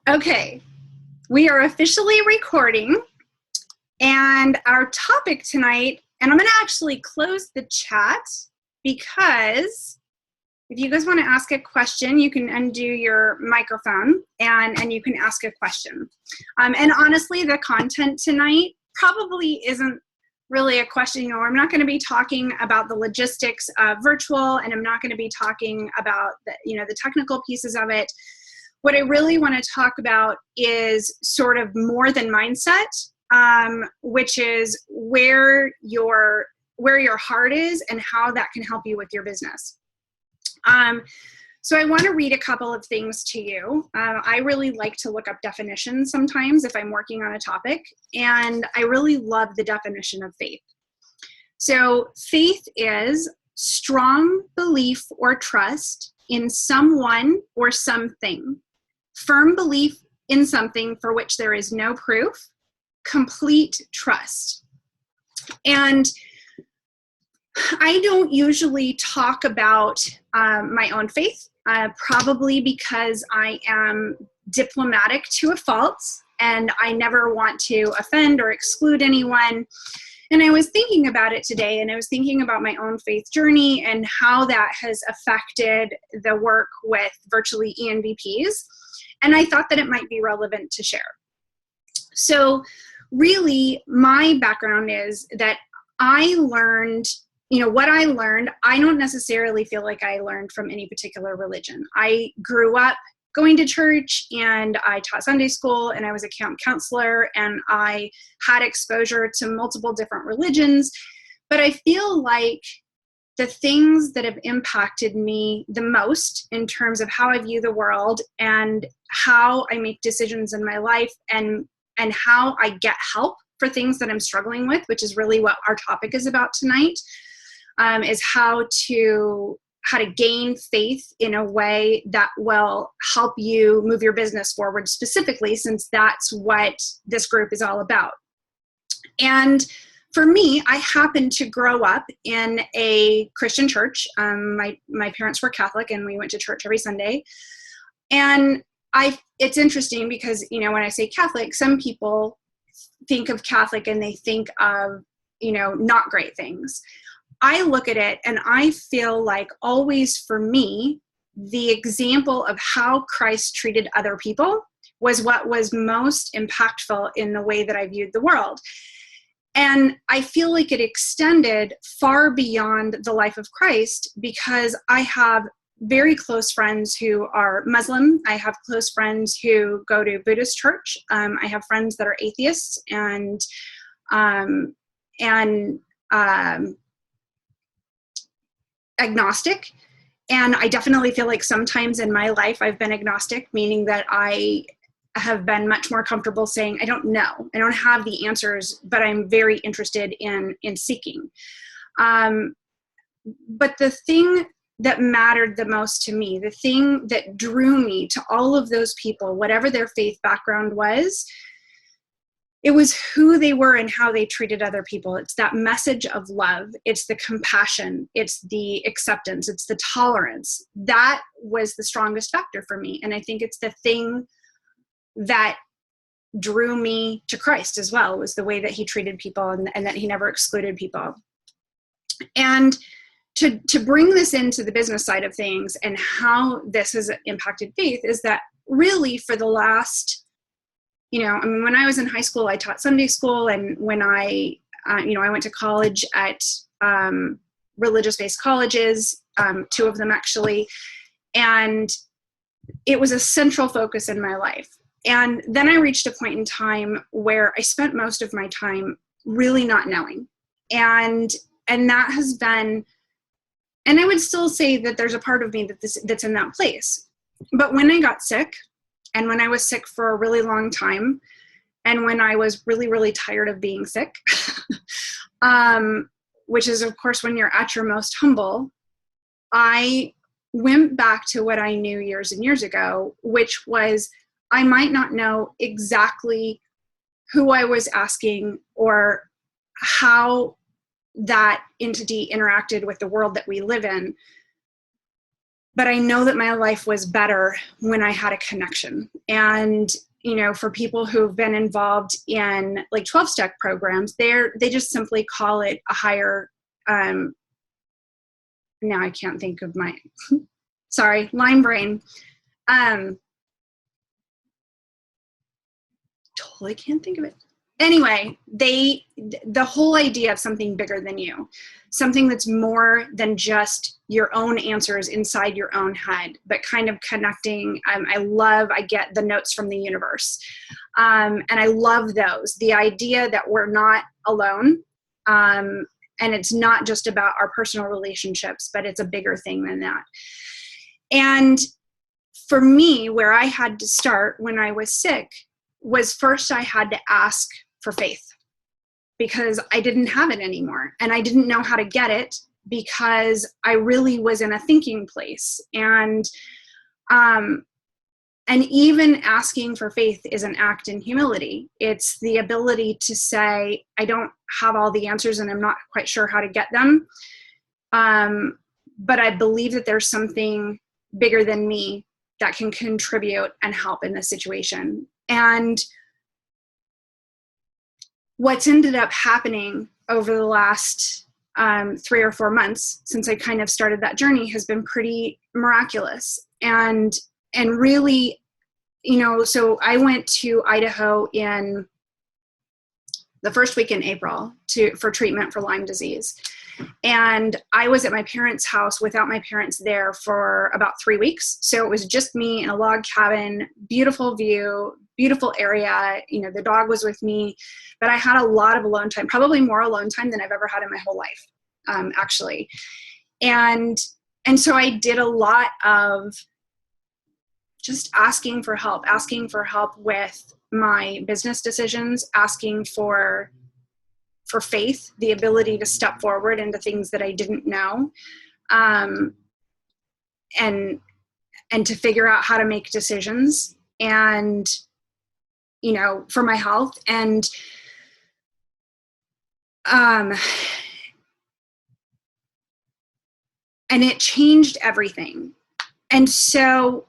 Okay, we are officially recording, and our topic tonight, and I'm going to actually close the chat because if you guys want to ask a question, you can undo your microphone and you can ask a question. And honestly, the content tonight probably isn't really a question. You know, I'm not going to be talking about the logistics of virtual, and I'm not going to be talking about the technical pieces of it. What I really want to talk about is sort of more than mindset, which is where your heart is and how that can help you with your business. So I want to read a couple of things to you. I really like to look up definitions sometimes if I'm working on a topic, and I really love the definition of faith. So faith is strong belief or trust in someone or something, firm belief in something for which there is no proof, complete trust. And I don't usually talk about my own faith, probably because I am diplomatic to a fault and I never want to offend or exclude anyone. And I was thinking about it today, and I was thinking about my own faith journey and how that has affected the work with VirtuallyENVPs. And I thought that it might be relevant to share. So really, my background is that I learned, what I learned, I don't necessarily feel like I learned from any particular religion. I grew up going to church, and I taught Sunday school, and I was a camp counselor, and I had exposure to multiple different religions. But I feel like the things that have impacted me the most in terms of how I view the world and how I make decisions in my life and how I get help for things that I'm struggling with, which is really what our topic is about tonight, is how to gain faith in a way that will help you move your business forward specifically, since that's what this group is all about. And for me, I happened to grow up in a Christian church. My parents were Catholic, and we went to church every Sunday. And it's interesting because, when I say Catholic, some people think of Catholic and they think of, not great things. I look at it and I feel like always for me, the example of how Christ treated other people was what was most impactful in the way that I viewed the world. And I feel like it extended far beyond the life of Christ, because I have very close friends who are Muslim. I have close friends who go to Buddhist church. I have friends that are atheists and agnostic. And I definitely feel like sometimes in my life I've been agnostic, meaning that I have been much more comfortable saying, I don't know. I don't have the answers, but I'm very interested in seeking. But the thing that mattered the most to me, the thing that drew me to all of those people, whatever their faith background was, it was who they were and how they treated other people. It's that message of love. It's the compassion. It's the acceptance. It's the tolerance. That was the strongest factor for me. And I think it's the thing that drew me to Christ as well, was the way that he treated people and that he never excluded people. And to bring this into the business side of things and how this has impacted faith is that really for the last, when I was in high school, I taught Sunday school. And when I went to college at religious-based colleges, 2 of them actually, and it was a central focus in my life. And then I reached a point in time where I spent most of my time really not knowing. And that has been, and I would still say that there's a part of me that's in that place. But when I got sick, and when I was sick for a really long time, and when I was really, really tired of being sick, which is, of course, when you're at your most humble, I went back to what I knew years and years ago, which was I might not know exactly who I was asking or how that entity interacted with the world that we live in, But I know that my life was better when I had a connection. And, you know, for people who've been involved in like 12-step programs, they just simply call it a higher, now I can't think of my, sorry, line brain. Totally can't think of it. Anyway, the whole idea of something bigger than you, something that's more than just your own answers inside your own head, but kind of connecting. I get the notes from the universe. And I love those. The idea that we're not alone. And it's not just about our personal relationships, but it's a bigger thing than that. And for me, where I had to start when I was sick was first I had to ask for faith, because I didn't have it anymore. And I didn't know how to get it because I really was in a thinking place. And even asking for faith is an act in humility. It's the ability to say, I don't have all the answers and I'm not quite sure how to get them. But I believe that there's something bigger than me that can contribute and help in this situation. And what's ended up happening over the last 3 or 4 months since I kind of started that journey has been pretty miraculous. And really, you know, so I went to Idaho in the first week in April for treatment for Lyme disease. And I was at my parents' house without my parents there for about 3 weeks. So it was just me in a log cabin, beautiful view, beautiful area. You know, the dog was with me, but I had a lot of alone time, probably more alone time than I've ever had in my whole life, actually. And so I did a lot of just asking for help with my business decisions, asking for faith, the ability to step forward into things that I didn't know, and to figure out how to make decisions, and, you know, for my health. And it changed everything. And so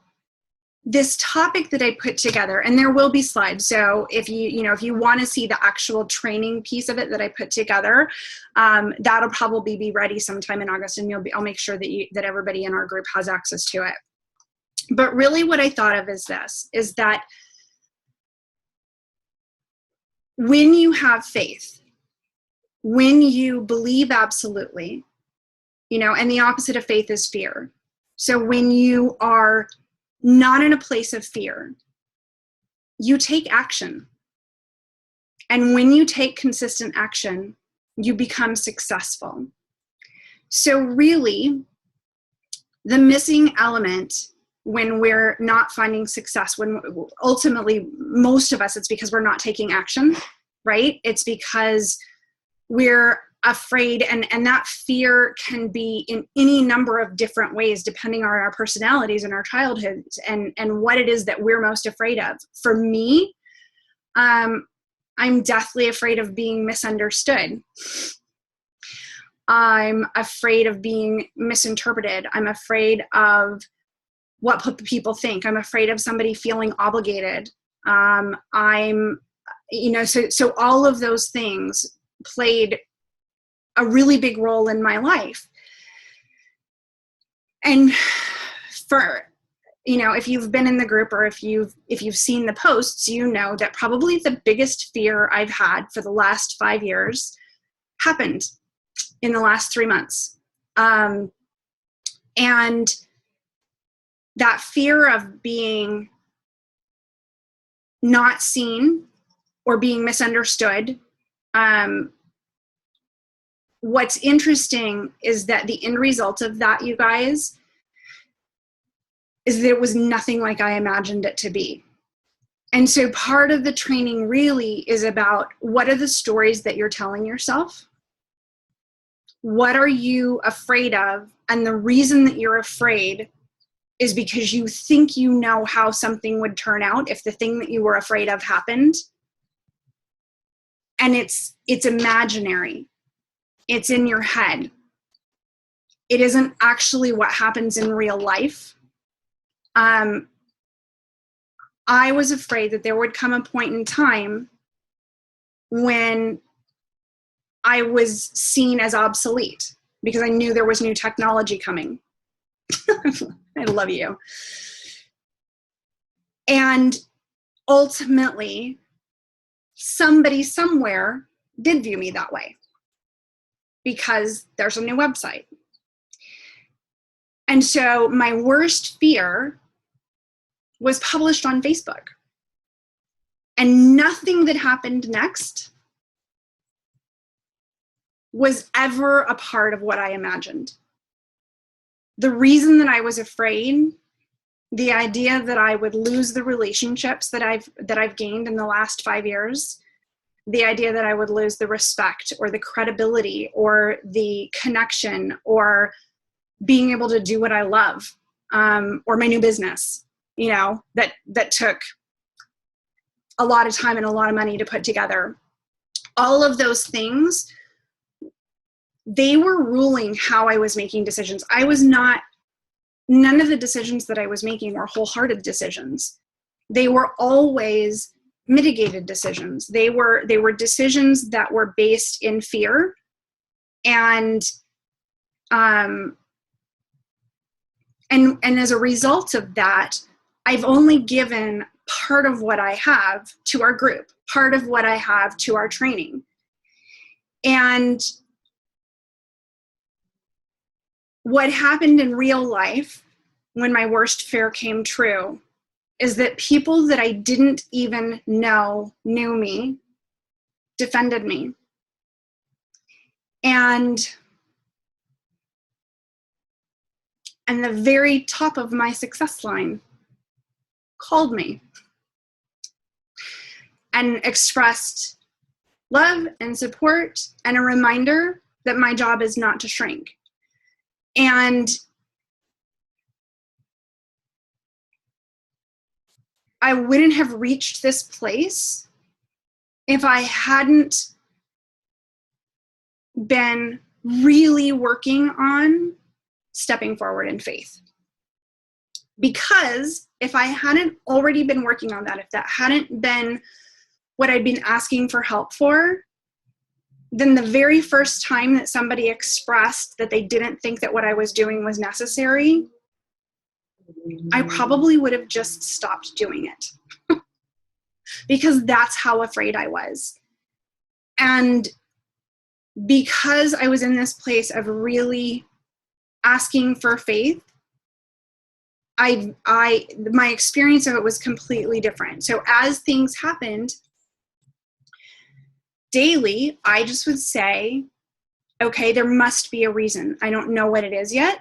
this topic that I put together, and there will be slides. So if you want to see the actual training piece of it that I put together, that'll probably be ready sometime in August, and I'll make sure that everybody in our group has access to it. But really what I thought of is that when you have faith, when you believe absolutely, you know, and the opposite of faith is fear. So when you are not in a place of fear, you take action. And when you take consistent action, you become successful. So really, the missing element when we're not finding success, when ultimately most of us, it's because we're not taking action, right? It's because we're afraid, and that fear can be in any number of different ways depending on our personalities and our childhoods and what it is that we're most afraid of. For me, I'm deathly afraid of being misunderstood. I'm afraid of being misinterpreted. I'm afraid of what people think. I'm afraid of somebody feeling obligated. So all of those things played a really big role in my life. And for, you know, if you've been in the group or if you've seen the posts, you know that probably the biggest fear I've had for the last 5 years happened in the last 3 months. And that fear of being not seen or being misunderstood, what's interesting is that the end result of that, you guys, is that it was nothing like I imagined it to be. And so part of the training really is about, what are the stories that you're telling yourself? What are you afraid of? And the reason that you're afraid is because you think you know how something would turn out if the thing that you were afraid of happened. And it's imaginary. It's in your head. it isn't actually what happens in real life. I was afraid that there would come a point in time when I was seen as obsolete because I knew there was new technology coming. I love you. And ultimately, somebody somewhere did view me that way because there's a new website. And so my worst fear was published on Facebook. And nothing that happened next was ever a part of what I imagined. The reason that I was afraid, the idea that I would lose the relationships that I've gained in the last 5 years, the idea that I would lose the respect or the credibility or the connection or being able to do what I love, or my new business, you know, that took a lot of time and a lot of money to put together. All of those things, they were ruling how I was making decisions. None of the decisions that I was making were wholehearted decisions. They were always mitigated decisions. They were decisions that were based in fear. And as a result of that, I've only given part of what I have to our group, part of what I have to our training. And what happened in real life when my worst fear came true is that people that I didn't even know knew me, defended me. And the very top of my success line called me and expressed love and support and a reminder that my job is not to shrink. And I wouldn't have reached this place if I hadn't been really working on stepping forward in faith. Because if I hadn't already been working on that, if that hadn't been what I'd been asking for help for, then the very first time that somebody expressed that they didn't think that what I was doing was necessary, I probably would have just stopped doing it. Because that's how afraid I was. And because I was in this place of really asking for faith, my experience of it was completely different. So as things happened daily, I just would say, okay, there must be a reason. I don't know what it is yet.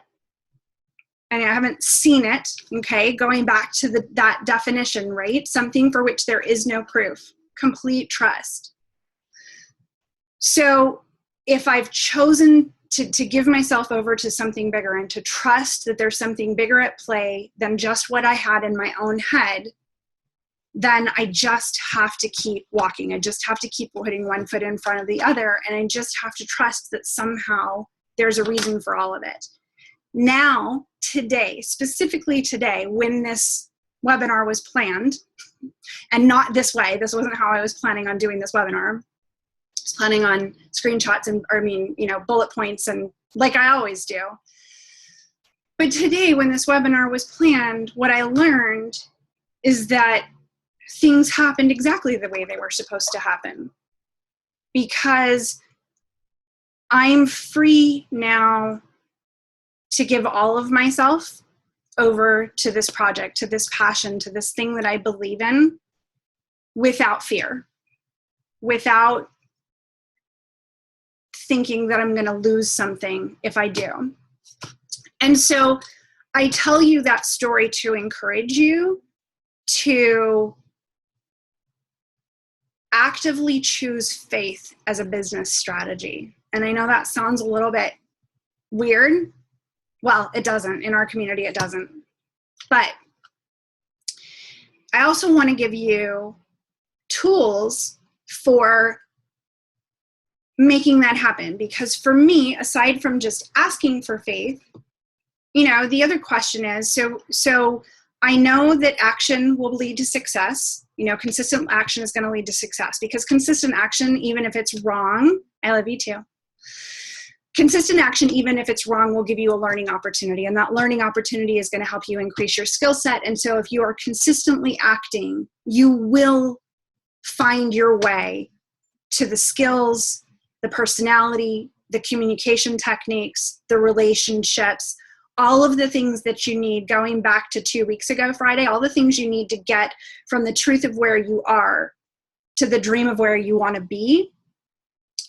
And I haven't seen it, okay? Going back to that definition, right? Something for which there is no proof. Complete trust. So if I've chosen to give myself over to something bigger and to trust that there's something bigger at play than just what I had in my own head, then I just have to keep walking. I just have to keep putting one foot in front of the other. And I just have to trust that somehow there's a reason for all of it. Now, today, specifically today, when this webinar was planned, and not this way, this wasn't how I was planning on doing this webinar. I was planning on screenshots and, bullet points and like I always do. But today, when this webinar was planned, what I learned is that things happened exactly the way they were supposed to happen. Because I'm free now to give all of myself over to this project, to this passion, to this thing that I believe in without fear, without thinking that I'm going to lose something if I do. And so I tell you that story to encourage you to actively choose faith as a business strategy. And I know that sounds a little bit weird. Well, it doesn't. In our community, it doesn't. But I also want to give you tools for making that happen. Because for me, aside from just asking for faith, you know, the other question is, so I know that action will lead to success. You know, consistent action is going to lead to success, because consistent action, even if it's wrong, I love you too. Consistent action, even if it's wrong, will give you a learning opportunity, and that learning opportunity is going to help you increase your skill set. And so if you are consistently acting, you will find your way to the skills, the personality, the communication techniques, the relationships, all of the things that you need, going back to 2 weeks ago Friday, all the things you need to get from the truth of where you are to the dream of where you want to be,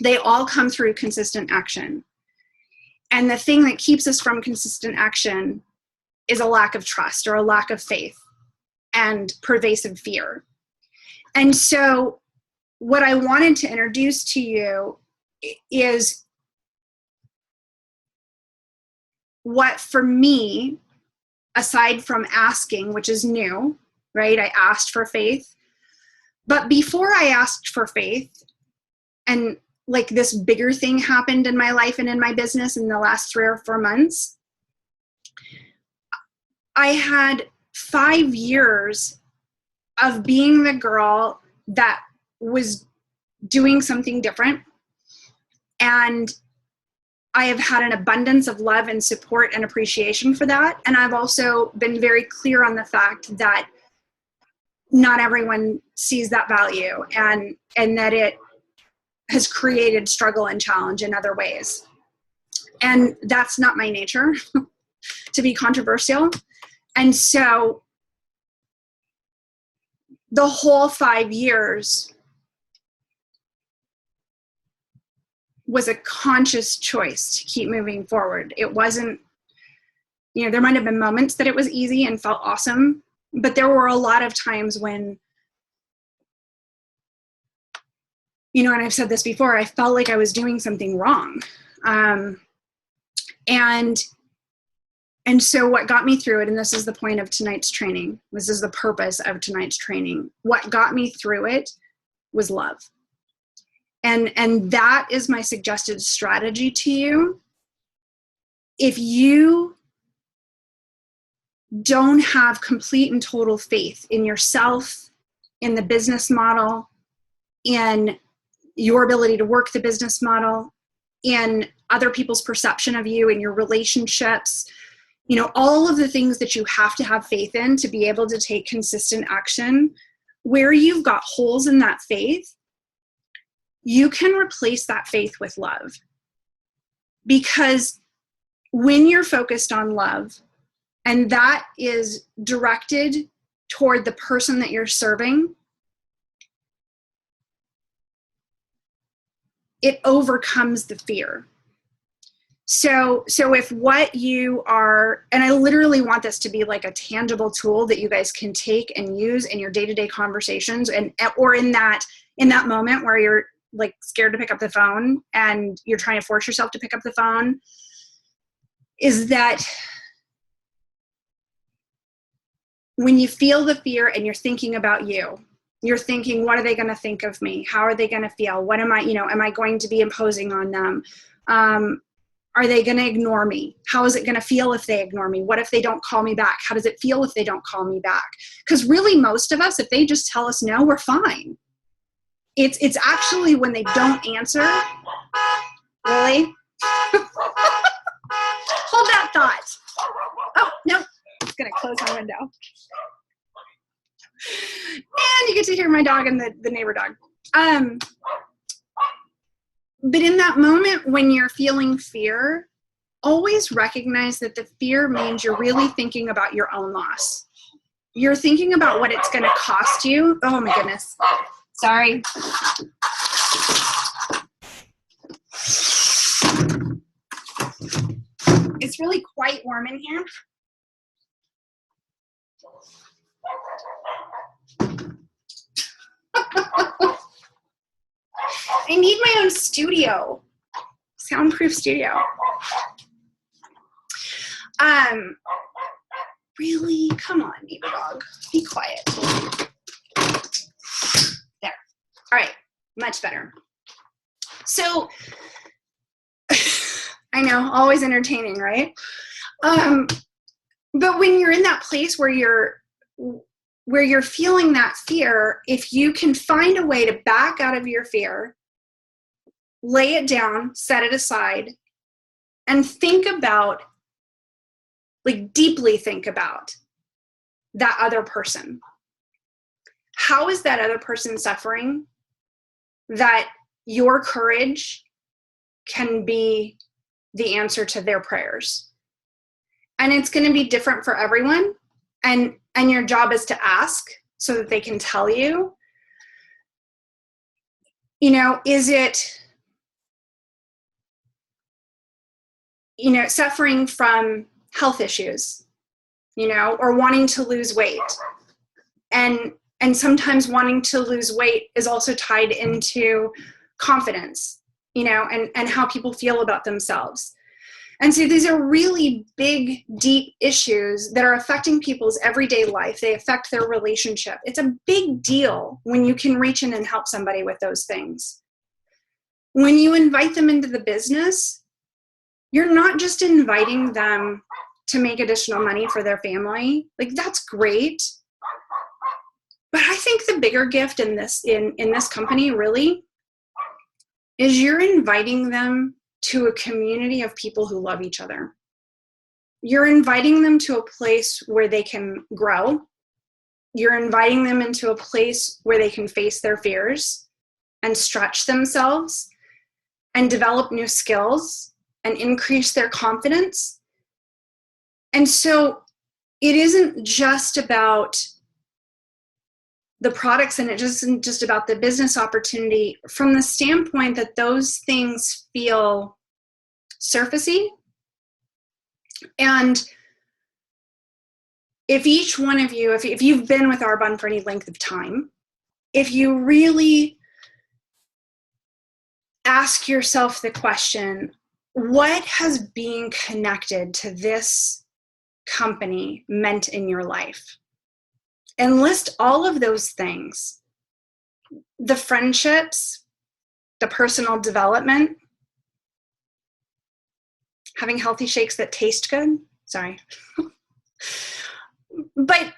they all come through consistent action. And the thing that keeps us from consistent action is a lack of trust or a lack of faith and pervasive fear. And so what I wanted to introduce to you is what, for me, aside from asking, which is new, right? I asked for faith. But before I asked for faith, and like this bigger thing happened in my life and in my business in the last 3 or 4 months, I had 5 years of being the girl that was doing something different. And I have had an abundance of love and support and appreciation for that. And I've also been very clear on the fact that not everyone sees that value, and that it has created struggle and challenge in other ways. And that's not my nature, to be controversial. And so the whole 5 years was a conscious choice to keep moving forward. It wasn't, you know, there might have been moments that it was easy and felt awesome, but there were a lot of times when, you know, and I've said this before, I felt like I was doing something wrong. And so what got me through it, and this is the point of tonight's training, this is the purpose of tonight's training, what got me through it was love. And that is my suggested strategy to you. If you don't have complete and total faith in yourself, in the business model, in your ability to work the business model, in other people's perception of you, in your relationships, you know, all of the things that you have to have faith in to be able to take consistent action, where you've got holes in that faith, you can replace that faith with love. Because when you're focused on love, and that is directed toward the person that you're serving, it overcomes the fear. So if what you are, and I literally want this to be like a tangible tool that you guys can take and use in your day-to-day conversations, and or in that moment where you're like scared to pick up the phone and you're trying to force yourself to pick up the phone, is that when you feel the fear and you're thinking about you, you're thinking, what are they going to think of me? How are they going to feel? What am I, you know, am I going to be imposing on them? Are they going to ignore me? How is it going to feel if they ignore me? What if they don't call me back? How does it feel if they don't call me back? Because really, most of us, if they just tell us no, we're fine. It's actually when they don't answer. Really? Hold that thought. Oh, no. I'm going to close my window. And you get to hear my dog and the neighbor dog. But in that moment when you're feeling fear, always recognize that the fear means you're really thinking about your own loss. You're thinking about what it's going to cost you. Oh my goodness. Sorry. It's really quite warm in here. I need my own studio, soundproof studio. Really? Come on, neighbor dog. Be quiet. There. All right. Much better. So I know, always entertaining, right? But when you're in that place where you're feeling that fear, if you can find a way to back out of your fear, lay it down, set it aside, and think about, like deeply think about that other person. How is that other person suffering that your courage can be the answer to their prayers? And it's going to be different for everyone. And your job is to ask so that they can tell you, is it, suffering from health issues, or wanting to lose weight. And sometimes wanting to lose weight is also tied into confidence, and how people feel about themselves. And so these are really big, deep issues that are affecting people's everyday life. They affect their relationship. It's a big deal when you can reach in and help somebody with those things. When you invite them into the business, you're not just inviting them to make additional money for their family. Like, that's great. But I think the bigger gift in this company really is you're inviting them to a community of people who love each other. You're inviting them to a place where they can grow. You're inviting them into a place where they can face their fears and stretch themselves and develop new skills and increase their confidence. And so it isn't just about the products, and it isn't just about the business opportunity from the standpoint that those things feel surfacey. And if each one of you, if you've been with Arbonne for any length of time, if you really ask yourself the question, what has being connected to this company meant in your life? And list all of those things. The friendships, the personal development, having healthy shakes that taste good. Sorry. But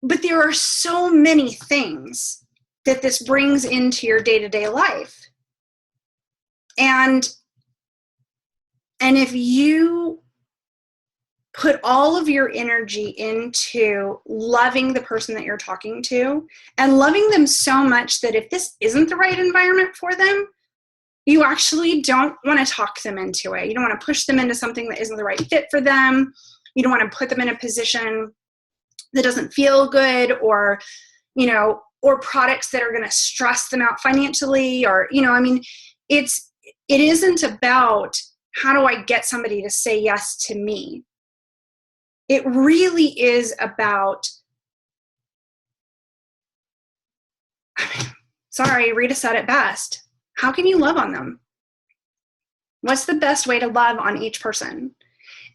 there are so many things that this brings into your day-to-day life. And if you put all of your energy into loving the person that you're talking to and loving them so much that if this isn't the right environment for them, you actually don't want to talk them into it. You don't want to push them into something that isn't the right fit for them. You don't want to put them in a position that doesn't feel good, or products that are going to stress them out financially, or, it isn't about how do I get somebody to say yes to me. It really is about, sorry, Rita said it best. How can you love on them? What's the best way to love on each person?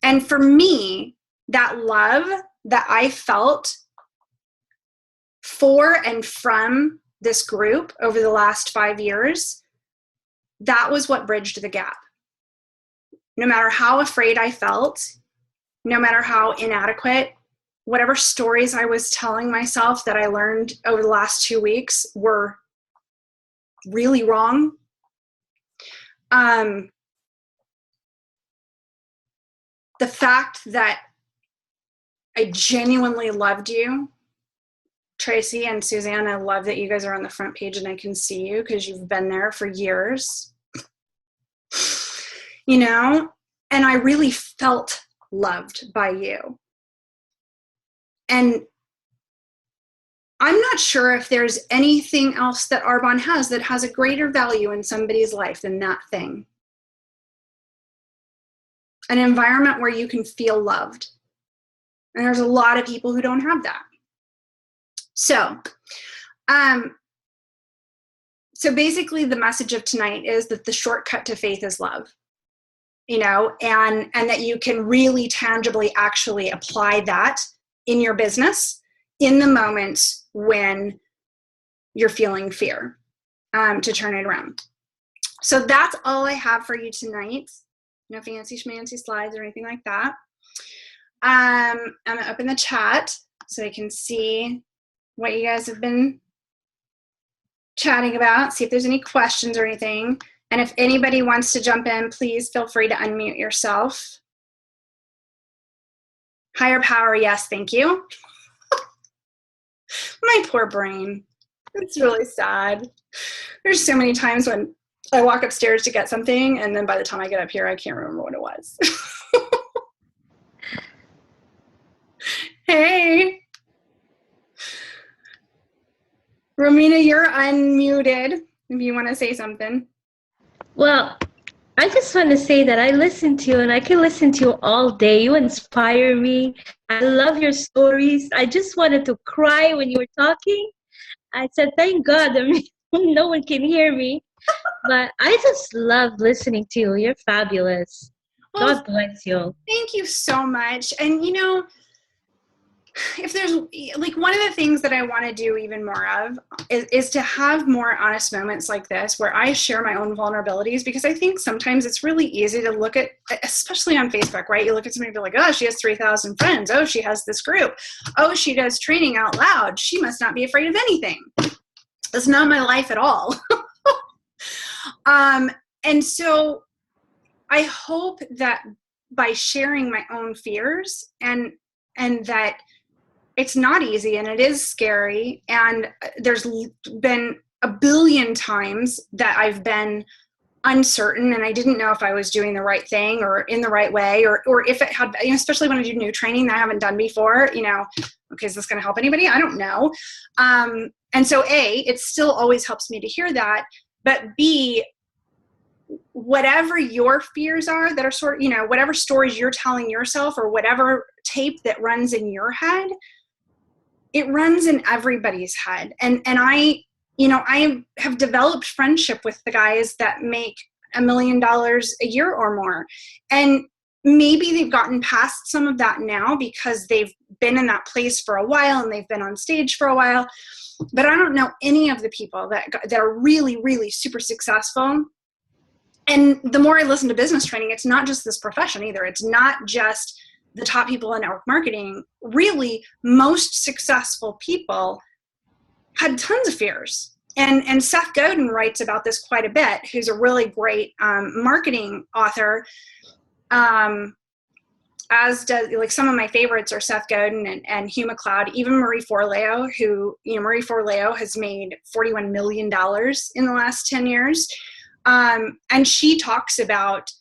And for me, that love that I felt for and from this group over the last 5 years, that was what bridged the gap. No matter how afraid I felt, no matter how inadequate, whatever stories I was telling myself that I learned over the last 2 weeks were really wrong. The fact that I genuinely loved you, Tracy and Suzanne, I love that you guys are on the front page and I can see you because you've been there for years, and I really felt loved by you. And I'm not sure if there's anything else that Arbonne has that has a greater value in somebody's life than that thing. An environment where you can feel loved. And there's a lot of people who don't have that. So basically the message of tonight is that the shortcut to faith is love. And that you can really tangibly actually apply that in your business in the moments when you're feeling fear, to turn it around. So that's all I have for you tonight. No fancy schmancy slides or anything like that. I'm going to open the chat so I can see what you guys have been chatting about, see if there's any questions or anything. And if anybody wants to jump in, please feel free to unmute yourself. Higher power, yes, thank you. My poor brain. It's really sad. There's so many times when I walk upstairs to get something, and then by the time I get up here, I can't remember what it was. Hey. Romina, you're unmuted if you want to say something. Well, I just want to say that I listen to you, and I can listen to you all day. You inspire me. I love your stories. I just wanted to cry when you were talking. I said, thank God. I mean, no one can hear me. But I just love listening to you. You're fabulous. Well, God bless you. Thank you so much. And you know, if there's like one of the things that I want to do even more of is to have more honest moments like this where I share my own vulnerabilities, because I think sometimes it's really easy to look at, especially on Facebook, right? You look at somebody and be like, oh, she has 3,000 friends. Oh, she has this group. Oh, she does training out loud. She must not be afraid of anything. That's not my life at all. And so I hope that by sharing my own fears and that it's not easy and it is scary, and there's been a billion times that I've been uncertain and I didn't know if I was doing the right thing or in the right way, or if it had, you know, especially when I do new training that I haven't done before, you know, okay, is this going to help anybody? I don't know. And so A, it still always helps me to hear that, but B, whatever your fears are that are sort of, you know, whatever stories you're telling yourself or whatever tape that runs in your head, it runs in everybody's head. And I, you know, I have developed friendship with the guys that make $1 million a year or more. And maybe they've gotten past some of that now because they've been in that place for a while and they've been on stage for a while. But I don't know any of the people that are really, really super successful. And the more I listen to business training, it's not just this profession either. It's not just the top people in network marketing. Really, most successful people had tons of fears. And Seth Godin writes about this quite a bit, who's a really great marketing author. As does, like, some of my favorites are Seth Godin and Hugh McLeod, even Marie Forleo, who, you know, Marie Forleo has made $41 million in the last 10 years. And she talks about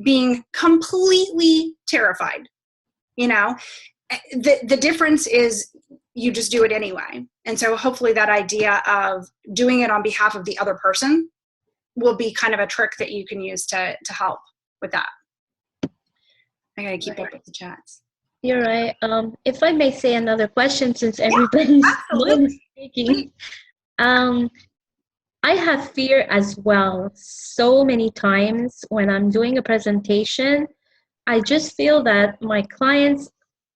being completely terrified. You know, the difference is you just do it anyway. And so hopefully that idea of doing it on behalf of the other person will be kind of a trick that you can use to help with that. I gotta keep up with the chats. You're right. If I may say another question, since everybody's speaking, I have fear as well. So many times when I'm doing a presentation, I just feel that my clients,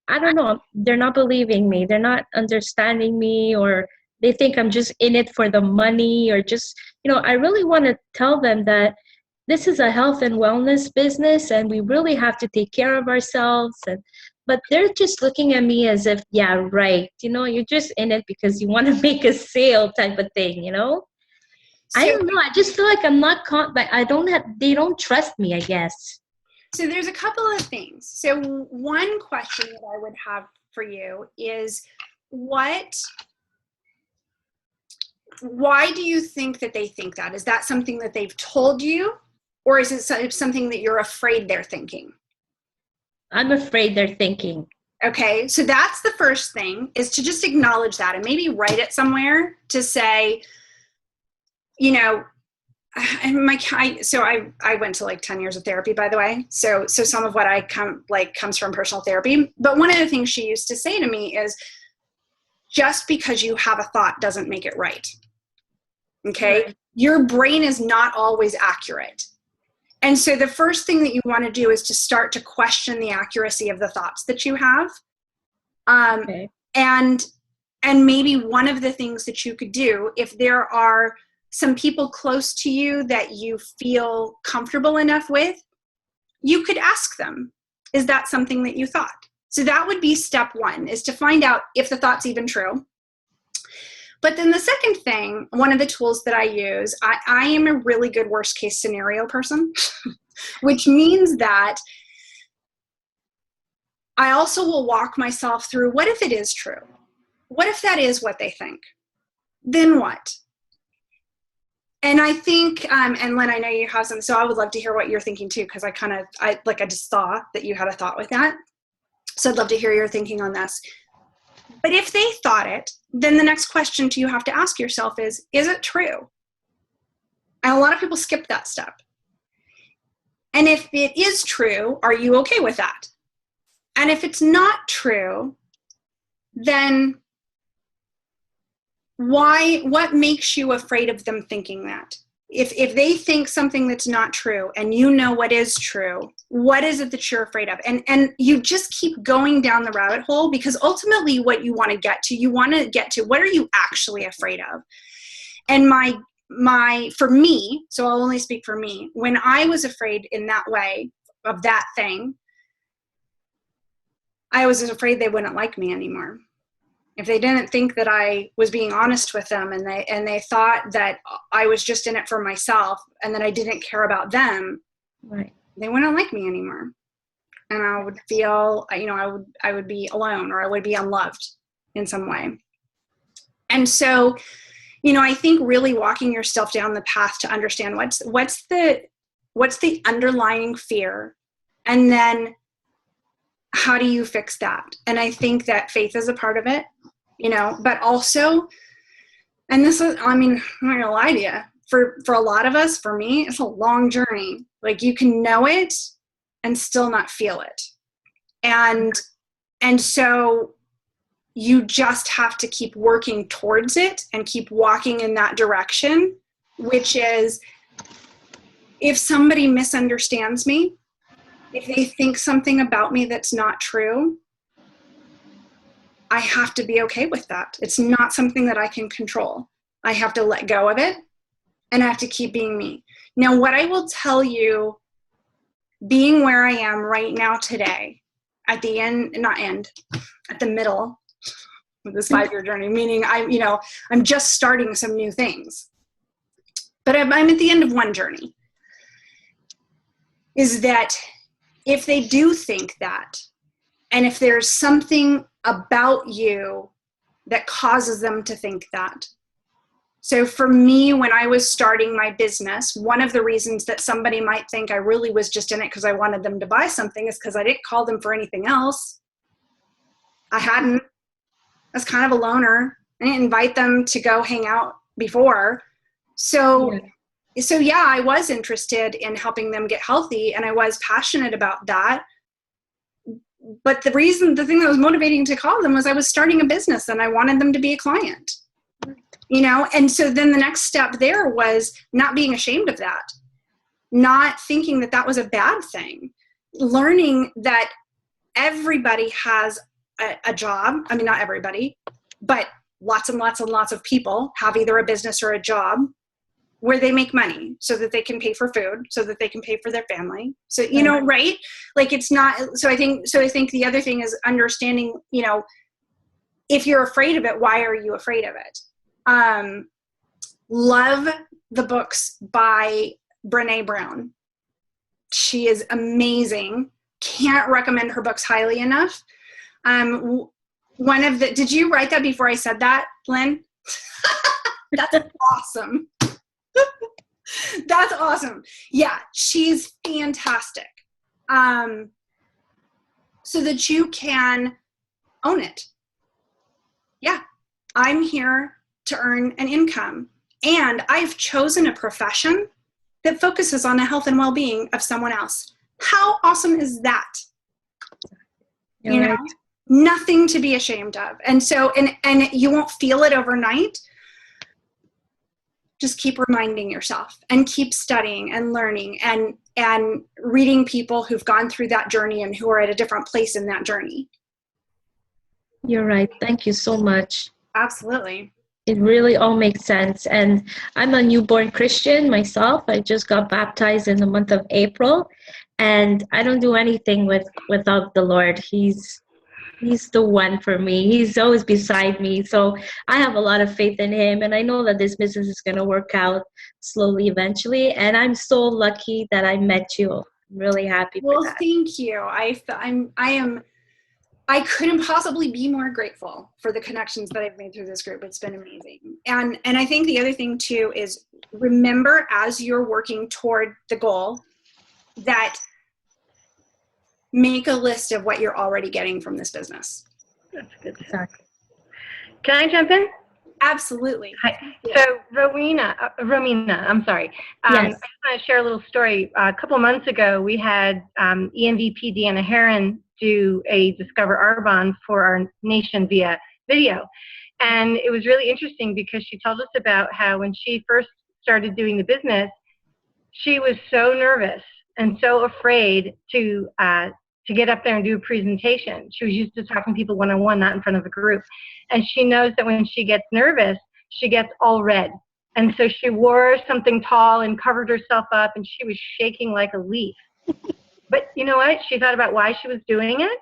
I don't know, they're not believing me. They're not understanding me, or they think I'm just in it for the money, or just, you know, I really want to tell them that this is a health and wellness business and we really have to take care of ourselves. But they're just looking at me as if, yeah, right. You know, you're just in it because you want to make a sale type of thing, you know? So, I don't know. I just feel like I'm not they don't trust me, I guess. So there's a couple of things. So one question that I would have for you is why do you think that they think that? Is that something that they've told you, or is it something that you're afraid they're thinking? I'm afraid they're thinking. Okay, so that's the first thing, is to just acknowledge that and maybe write it somewhere to say, you know, I went to like 10 years of therapy, by the way. So some of what I comes from personal therapy. But one of the things she used to say to me is, just because you have a thought doesn't make it right. Okay. Right. Your brain is not always accurate. And so the first thing that you want to do is to start to question the accuracy of the thoughts that you have. Okay. And maybe one of the things that you could do, if there are some people close to you that you feel comfortable enough with, you could ask them, is that something that you thought? So that would be step one, is to find out if the thought's even true. But then the second thing, one of the tools that I use, I am a really good worst case scenario person, which means that I also will walk myself through, what if it is true? What if that is what they think? Then what? And I think, and Lynn, I know you have some, so I would love to hear what you're thinking too, because I just saw that you had a thought with that. So I'd love to hear your thinking on this. But if they thought it, then the next question you have to ask yourself is it true? And a lot of people skip that step. And if it is true, are you okay with that? And if it's not true, then what makes you afraid of them thinking that? If they think something that's not true and you know what is true, what is it that you're afraid of? And you just keep going down the rabbit hole, because ultimately what you want to get to, what are you actually afraid of? And for me, so I'll only speak for me, when I was afraid in that way of that thing, I was afraid they wouldn't like me anymore. If they didn't think that I was being honest with them, and they thought that I was just in it for myself and that I didn't care about them, right, they wouldn't like me anymore. And I would feel, I would be alone, or I would be unloved in some way. And so, I think really walking yourself down the path to understand what's the underlying fear, and then how do you fix that? And I think that faith is a part of it, but also, and this is, I'm not gonna lie to you, for a lot of us, for me, it's a long journey. Like, you can know it and still not feel it. And so you just have to keep working towards it and keep walking in that direction, which is, if somebody misunderstands me, if they think something about me that's not true, I have to be okay with that. It's not something that I can control. I have to let go of it, and I have to keep being me. Now, what I will tell you, being where I am right now today, at the middle of this 5-year journey, meaning I'm just starting some new things, but I'm at the end of one journey, is that if they do think that, and if there's something about you that causes them to think that. So for me, when I was starting my business, one of the reasons that somebody might think I really was just in it because I wanted them to buy something is because I didn't call them for anything else. I hadn't. I was kind of a loner. I didn't invite them to go hang out before. So yeah, I was interested in helping them get healthy, and I was passionate about that. But the thing that was motivating to call them was I was starting a business and I wanted them to be a client, and so then the next step there was not being ashamed of that, not thinking that that was a bad thing, learning that everybody has a job. I mean, not everybody, but lots and lots and lots of people have either a business or a job where they make money so that they can pay for food, so that they can pay for their family. So, right? Like, it's not, so I think the other thing is understanding, if you're afraid of it, why are you afraid of it? Love the books by Brené Brown. She is amazing. Can't recommend her books highly enough. Did you write that before I said that, Lynn? That's awesome. That's awesome. Yeah, she's fantastic. So that you can own it. Yeah, I'm here to earn an income, and I've chosen a profession that focuses on the health and well-being of someone else. How awesome is that? You're right. Nothing to be ashamed of. And so, and you won't feel it overnight. Just keep reminding yourself, and keep studying and learning and reading people who've gone through that journey and who are at a different place in that journey. You're right. Thank you so much. Absolutely. It really all makes sense. And I'm a newborn Christian myself. I just got baptized in the month of April, and I don't do anything without the Lord. He's the one for me. He's always beside me. So I have a lot of faith in him, and I know that this business is going to work out slowly eventually. And I'm so lucky that I met you. I'm really happy for Well, that. thank you. I couldn't possibly be more grateful for the connections that I've made through this group. It's been amazing. And I think the other thing too is, remember, as you're working toward the goal, that make a list of what you're already getting from this business. That's good. Exactly. Can I jump in? Absolutely. Hi. So Romina, I'm sorry. Yes. I just want to share a little story. A couple months ago, we had ENVP Deanna Herron do a Discover Arbonne for our nation via video. And it was really interesting because she told us about how when she first started doing the business, she was so nervous and so afraid to get up there and do a presentation. She was used to talking to people one-on-one, not in front of a group. And she knows that when she gets nervous, she gets all red. And so she wore something tall and covered herself up, and she was shaking like a leaf. But you know what? She thought about why she was doing it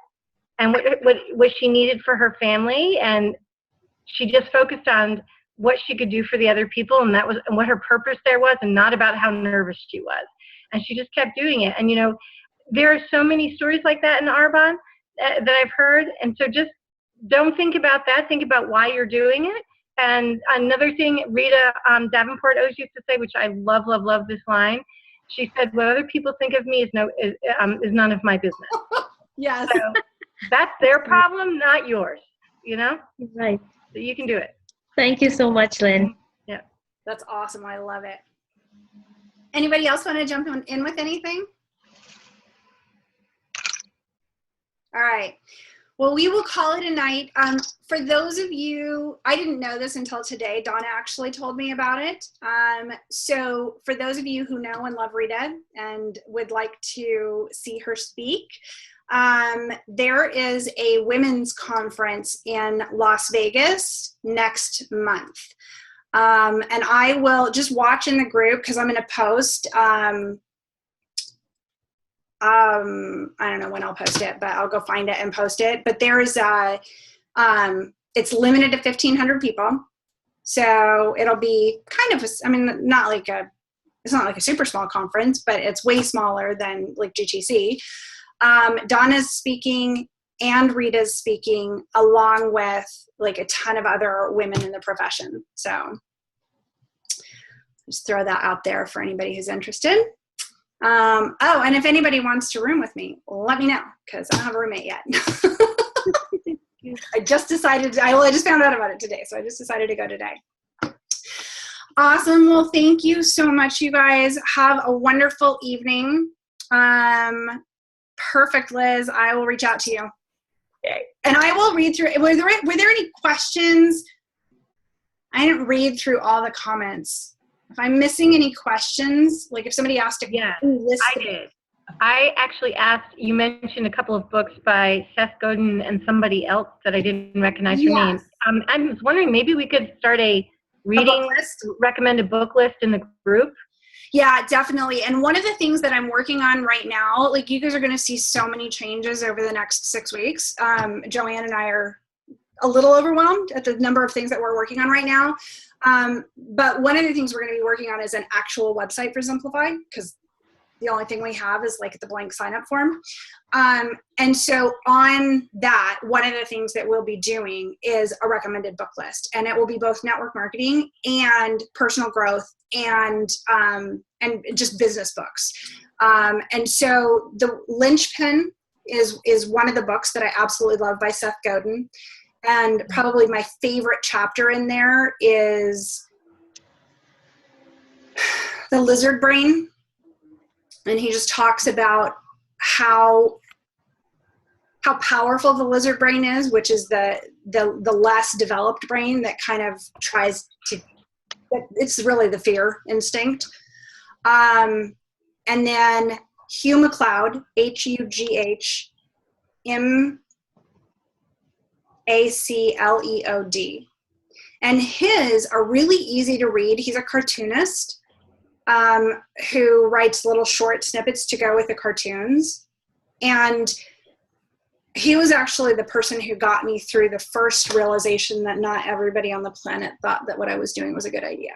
and what she needed for her family, and she just focused on what she could do for the other people, and what her purpose there was, and not about how nervous she was. And she just kept doing it. And you know, there are so many stories like that in Arbonne that I've heard. And so just don't think about that. Think about why you're doing it. And another thing Rita Davenport always used to say, which I love, love, love this line. She said, what other people think of me is none of my business. Yes. So that's their problem, not yours, you know? Right. So you can do it. Thank you so much, Lynn. Yeah. That's awesome. I love it. Anybody else want to jump in with anything? All right. Well, we will call it a night. For those of you, I didn't know this until today. Donna actually told me about it. So for those of you who know and love Rita and would like to see her speak, there is a women's conference in Las Vegas next month. And I will just watch in the group because I'm going to post. I don't know when I'll post it, but I'll go find it and post it. But there's it's limited to 1,500 people. So it'll be kind of, it's not like a super small conference, but it's way smaller than like GTC. Donna's speaking and Rita's speaking along with like a ton of other women in the profession. So just throw that out there for anybody who's interested. Oh, and if anybody wants to room with me, let me know, because I don't have a roommate yet. I just found out about it today, so I just decided to go today. Awesome. Well, thank you so much, you guys. Have a wonderful evening. Perfect, Liz. I will reach out to you. Okay. And I will read through. Were there any questions? I didn't read through all the comments. If I'm missing any questions, like if somebody asked a question, I did. I actually asked, you mentioned a couple of books by Seth Godin and somebody else that I didn't recognize your name. I was wondering, maybe we could start a reading recommended book list in the group. Yeah, definitely. And one of the things that I'm working on right now, like you guys are going to see so many changes over the next 6 weeks. Joanne and I are a little overwhelmed at the number of things that we're working on right now. But one of the things we're going to be working on is an actual website for Simplify, because the only thing we have is like the blank sign up form. And so on that, one of the things that we'll be doing is a recommended book list, and it will be both network marketing and personal growth and just business books. And so the linchpin is one of the books that I absolutely love by Seth Godin. And probably my favorite chapter in there is the lizard brain. And he just talks about how powerful the lizard brain is, which is the less developed brain that kind of tries to, it's really the fear instinct. And then Hugh MacLeod, HUGHMACLEOD. And his are really easy to read. He's a cartoonist who writes little short snippets to go with the cartoons. And he was actually the person who got me through the first realization that not everybody on the planet thought that what I was doing was a good idea.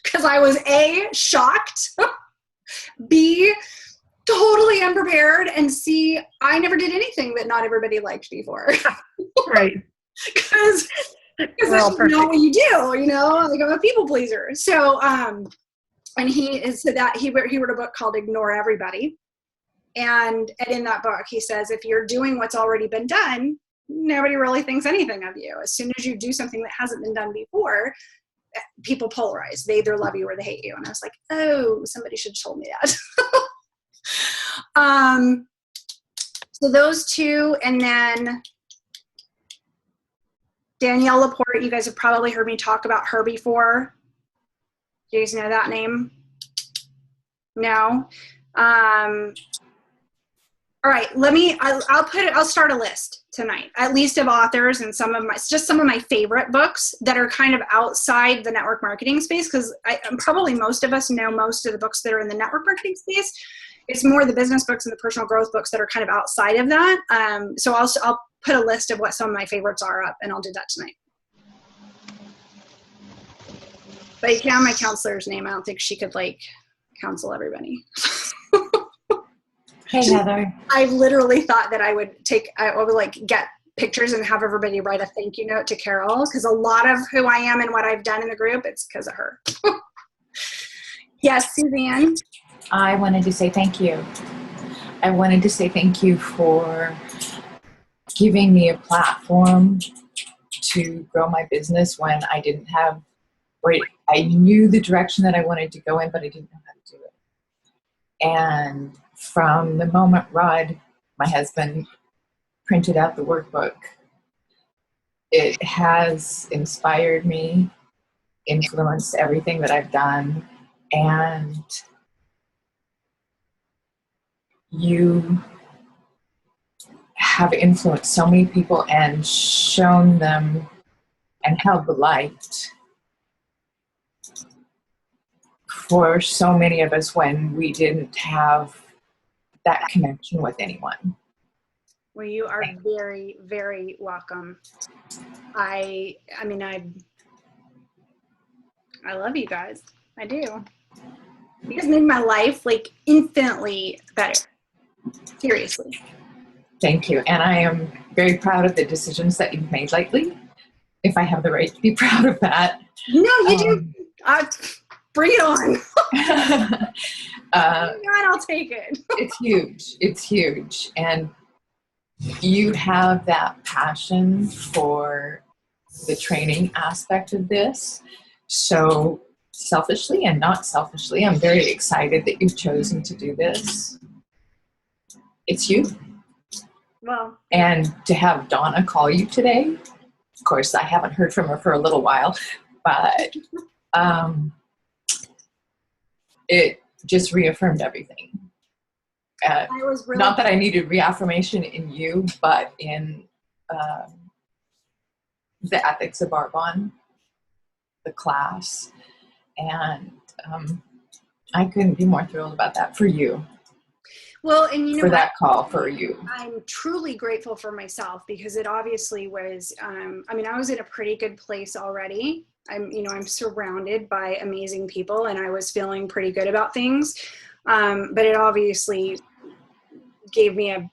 Because I was A, shocked, B, totally unprepared, and C, I never did anything that not everybody liked before. Right. Because that's not what you do, you know, like I'm a people pleaser. So, and he wrote a book called Ignore Everybody. And in that book, he says, if you're doing what's already been done, nobody really thinks anything of you. As soon as you do something that hasn't been done before, people polarize. They either love you or they hate you. And I was like, oh, somebody should have told me that. So those two, and then Danielle Laporte, you guys have probably heard me talk about her before. Do you guys know that name? No? All right, I'll start a list tonight, at least of authors and some of my favorite books that are kind of outside the network marketing space, because probably most of us know most of the books that are in the network marketing space. It's more the business books and the personal growth books that are kind of outside of that. So I'll put a list of what some of my favorites are up, and I'll do that tonight. But you can have my counselor's name. I don't think she could counsel everybody. Hey, Heather. I literally thought that I would get pictures and have everybody write a thank you note to Carol, because a lot of who I am and what I've done in the group, it's because of her. Yes, Suzanne. I wanted to say thank you. I wanted to say thank you for giving me a platform to grow my business when I didn't have, I knew the direction that I wanted to go in, but I didn't know how to do it. And from the moment Rod, my husband, printed out the workbook, it has inspired me, influenced everything that I've done, and you have influenced so many people and shown them and held the light for so many of us when we didn't have that connection with anyone. Well, you are very, very welcome. I love you guys. I do. You guys made my life infinitely better. Seriously. Thank you. And I am very proud of the decisions that you've made lately. If I have the right to be proud of that. No, you do. Bring it on. I'll take it. It's huge. It's huge. And you have that passion for the training aspect of this. So selfishly and not selfishly, I'm very excited that you've chosen to do this. It's you. Well. And to have Donna call you today, of course, I haven't heard from her for a little while, but it just reaffirmed everything. Not that I needed reaffirmation in you, but in the ethics of Arbonne, the class. And I couldn't be more thrilled about that for you. Well, and for that call for you. I'm truly grateful for myself, because it obviously was, I was in a pretty good place already. I'm surrounded by amazing people, and I was feeling pretty good about things. But it obviously gave me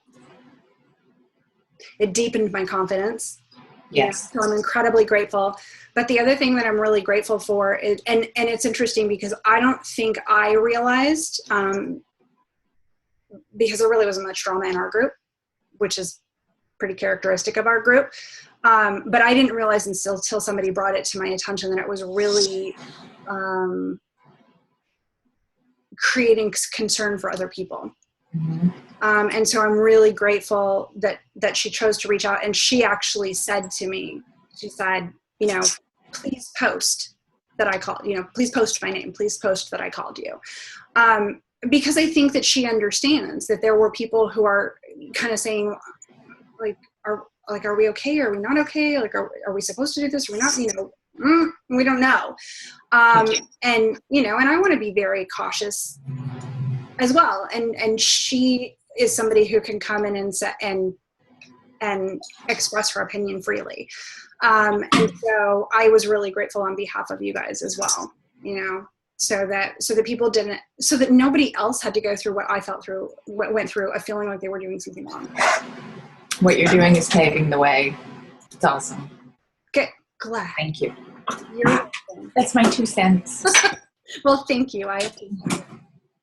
it deepened my confidence. Yes. So I'm incredibly grateful. But the other thing that I'm really grateful for is, and it's interesting because I don't think I realized, because there really wasn't much drama in our group, which is pretty characteristic of our group. But I didn't realize until somebody brought it to my attention that it was really creating concern for other people. Mm-hmm. And so I'm really grateful that she chose to reach out. And she actually said to me, she said, please post that I called, please post my name, please post that I called you. Because I think that she understands that there were people who are kind of saying, like, are we okay? Are we not okay? Like, are we supposed to do this? Are we not, we don't know. And, and I want to be very cautious as well. And she is somebody who can come in and express her opinion freely. And so I was really grateful on behalf of you guys as well, so that nobody else had to go through what I went through of feeling like they were doing something wrong. What you're doing is paving the way. It's awesome. Good. Glad. Thank you. You're welcome. That's my 2 cents. Well, thank you. I appreciate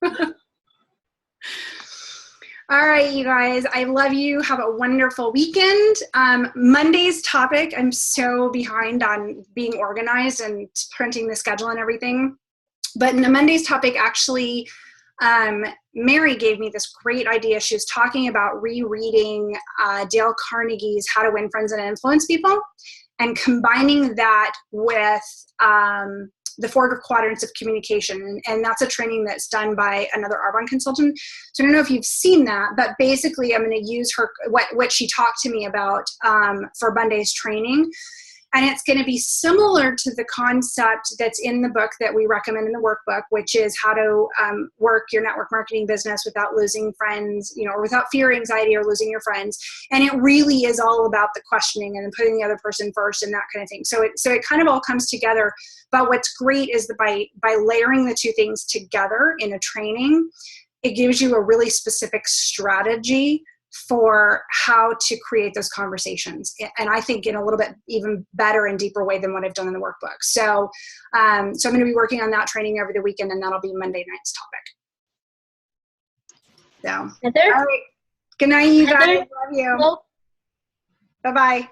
it. All right, you guys, I love you. Have a wonderful weekend. Monday's topic, I'm so behind on being organized and printing the schedule and everything. But in the Monday's topic, actually, Mary gave me this great idea. She was talking about rereading Dale Carnegie's How to Win Friends and Influence People, and combining that with the 4 quadrants of communication. And that's a training that's done by another Arbonne consultant. So I don't know if you've seen that, but basically I'm going to use what she talked to me about for Monday's training. And it's going to be similar to the concept that's in the book that we recommend in the workbook, which is how to work your network marketing business without losing friends, or without fear, anxiety, or losing your friends. And it really is all about the questioning and putting the other person first and that kind of thing. So it kind of all comes together. But what's great is that by layering the 2 things together in a training, it gives you a really specific strategy for how to create those conversations. And I think in a little bit even better and deeper way than what I've done in the workbook. So, so I'm going to be working on that training over the weekend, and that'll be Monday night's topic. So, Heather? all right. Good night, you guys. Heather? Love you. Well, Bye-bye.